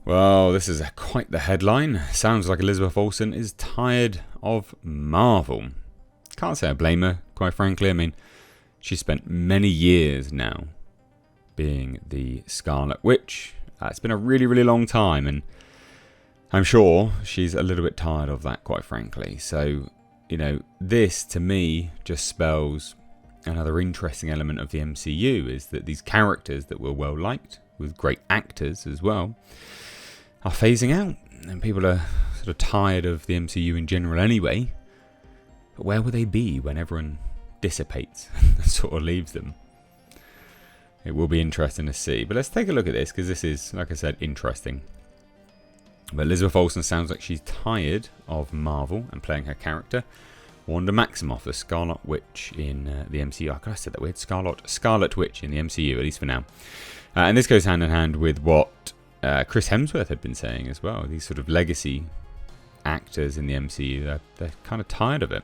Well, this is quite the headline. Sounds like Elizabeth Olsen is tired of Marvel. Can't say I blame her, quite frankly. I mean, she spent many years now being the Scarlet Witch. It's been a really, really long time, and I'm sure she's a little bit tired of that, quite frankly. So, this to me just spells another interesting element of the MCU, is that these characters that were well liked, with great actors as well, are phasing out, and people are sort of tired of the MCU in general anyway. But where will they be when everyone dissipates and sort of leaves them? It will be interesting to see. But let's take a look at this, because this is, like I said, interesting. But Elizabeth Olsen sounds like she's tired of Marvel and playing her character Wanda Maximoff, the Scarlet Witch in the MCU. I said that weird. Scarlet Witch in the MCU, at least for now. And this goes hand in hand with what Chris Hemsworth had been saying as well. These sort of legacy actors in the MCU, they're kind of tired of it.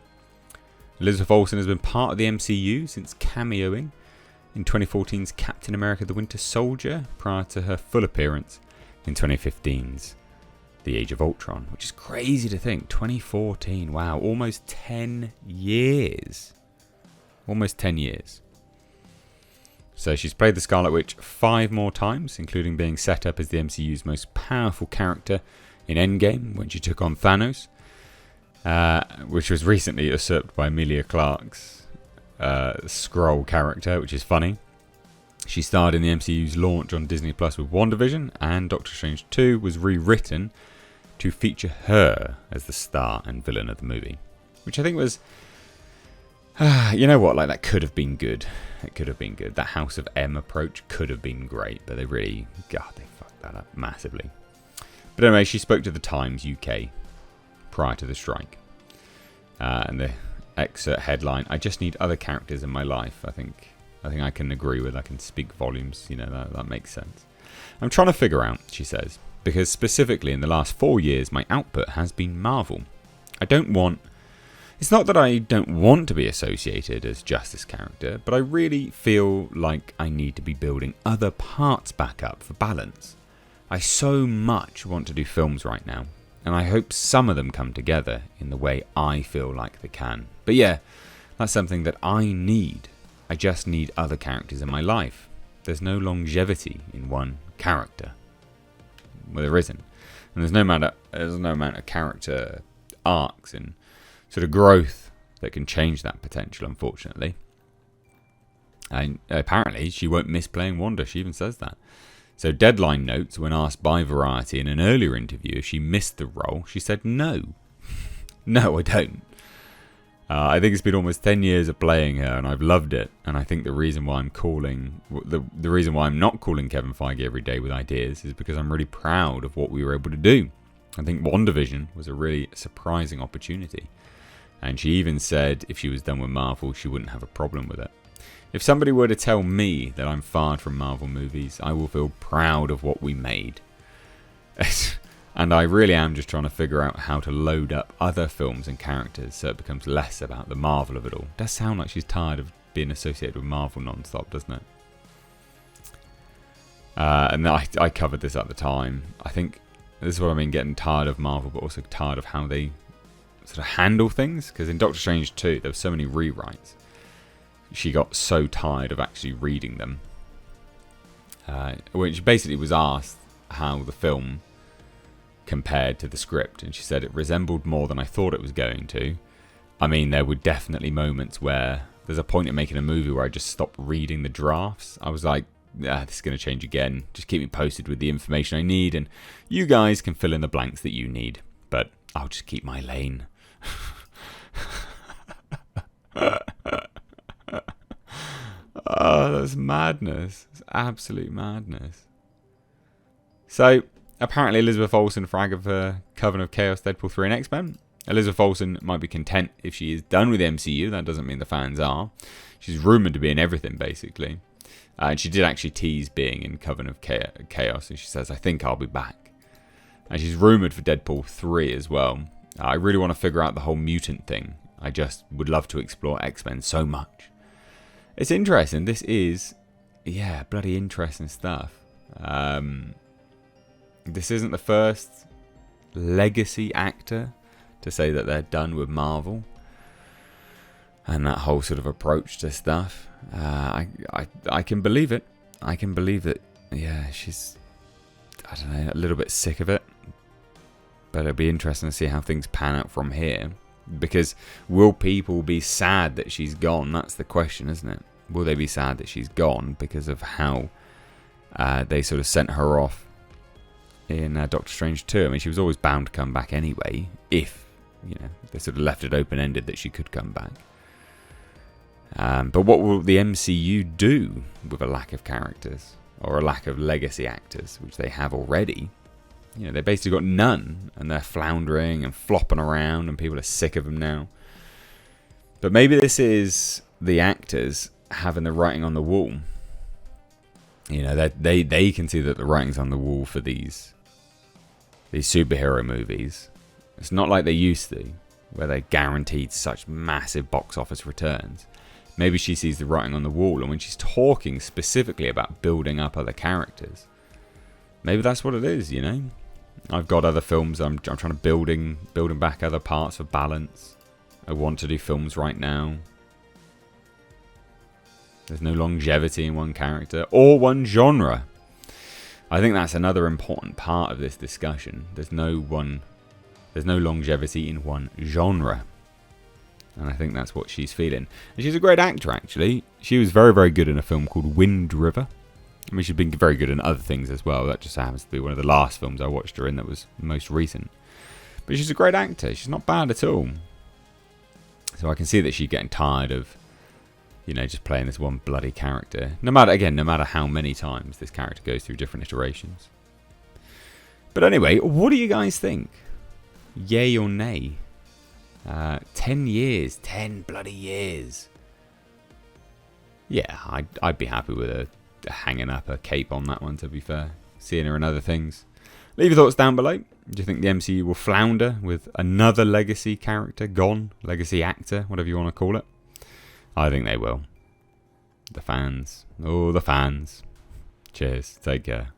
Elizabeth Olsen has been part of the MCU since cameoing in 2014's Captain America the Winter Soldier, prior to her full appearance in 2015's The Age of Ultron, which is crazy to think. 2014, wow, almost 10 years. Almost 10 years. So she's played the Scarlet Witch 5 more times, including being set up as the MCU's most powerful character in Endgame when she took on Thanos, which was recently usurped by Emilia Clarke's Skrull character, which is funny. She starred in the MCU's launch on Disney Plus with WandaVision, and Doctor Strange 2 was rewritten to feature her as the star and villain of the movie, which I think was, that could have been good. It could have been good. That House of M approach could have been great, but they fucked that up massively. But anyway, she spoke to the Times UK prior to the strike. And the excerpt headline, "I just need other characters in my life." I think I can agree with. I can speak volumes. That makes sense. "I'm trying to figure out," she says, "because specifically in the last 4 years, my output has been Marvel. It's not that I don't want to be associated as just this character, but I really feel like I need to be building other parts back up for balance. I so much want to do films right now, and I hope some of them come together in the way I feel like they can. But yeah, that's something that I need. I just need other characters in my life. There's no longevity in one character." Well, there isn't. And there's no amount of character arcs and sort of growth that can change that potential, unfortunately. And apparently she won't miss playing Wanda. She even says that. So Deadline notes, when asked by Variety in an earlier interview if she missed the role, she said no. No, I don't. I think it's been almost 10 years of playing her, and I've loved it. And I think the reason why the reason why I'm not calling Kevin Feige every day with ideas is because I'm really proud of what we were able to do. I think WandaVision was a really surprising opportunity. And she even said if she was done with Marvel, she wouldn't have a problem with it. "If somebody were to tell me that I'm fired from Marvel movies, I will feel proud of what we made." And I really am just trying to figure out how to load up other films and characters so it becomes less about the Marvel of it all. It does sound like she's tired of being associated with Marvel non-stop, doesn't it? And I covered this at the time. I think this is what I mean, getting tired of Marvel, but also tired of how they sort of handle things. Because in Doctor Strange 2, there were so many rewrites. She got so tired of actually reading them. Which basically was asked how the film compared to the script, and she said it resembled more than I thought it was going to. I mean, there were definitely moments where there's a point in making a movie where I just stopped reading the drafts. I was like, this is going to change again. Just keep me posted with the information I need, and you guys can fill in the blanks that you need. But I'll just keep my lane. Oh, that's madness. It's absolute madness. So, apparently Elizabeth Olsen frag of Coven of Chaos, Deadpool 3 and X-Men. Elizabeth Olsen might be content if she is done with the MCU. That doesn't mean the fans are. She's rumoured to be in everything, basically. And she did actually tease being in Coven of Chaos. And she says, "I think I'll be back." And she's rumoured for Deadpool 3 as well. I really want to figure out the whole mutant thing. I just would love to explore X-Men so much. It's interesting. This is, bloody interesting stuff. This isn't the first legacy actor to say that they're done with Marvel and that whole sort of approach to stuff. I can believe it. I can believe that. Yeah, she's, I don't know, a little bit sick of it. But it'll be interesting to see how things pan out from here. Because will people be sad that she's gone? That's the question, isn't it? Will they be sad that she's gone because of how they sort of sent her off in Doctor Strange 2? I mean, she was always bound to come back anyway, if, you know, they sort of left it open-ended that she could come back. But what will the MCU do with a lack of characters, or a lack of legacy actors, which they have already? You know, they basically got none, and they're floundering and flopping around, and people are sick of them now. But maybe this is the actors having the writing on the wall. You know, they can see that the writing's on the wall for these superhero movies. It's not like they used to, where they guaranteed such massive box office returns. Maybe she sees the writing on the wall, and when she's talking specifically about building up other characters, maybe that's what it is, you know? I've got other films, I'm trying to building back other parts for balance. I want to do films right now. There's no longevity in one character or one genre. I think that's another important part of this discussion. There's no longevity in one genre. And I think that's what she's feeling. And she's a great actor, actually. She was very, very good in a film called Wind River. I mean, she's been very good in other things as well. That just happens to be one of the last films I watched her in that was most recent. But she's a great actor. She's not bad at all. So I can see that she's getting tired of, you know, just playing this one bloody character. No matter how many times this character goes through different iterations. But anyway, what do you guys think? Yay or nay? 10 years. 10 bloody years. Yeah, I'd be happy with a hanging up a cape on that one, to be fair. Seeing her in other things. Leave your thoughts down below. Do you think the MCU will flounder with another legacy character gone? Legacy actor, whatever you want to call it. I think they will. The fans. Oh, the fans. Cheers. Take care.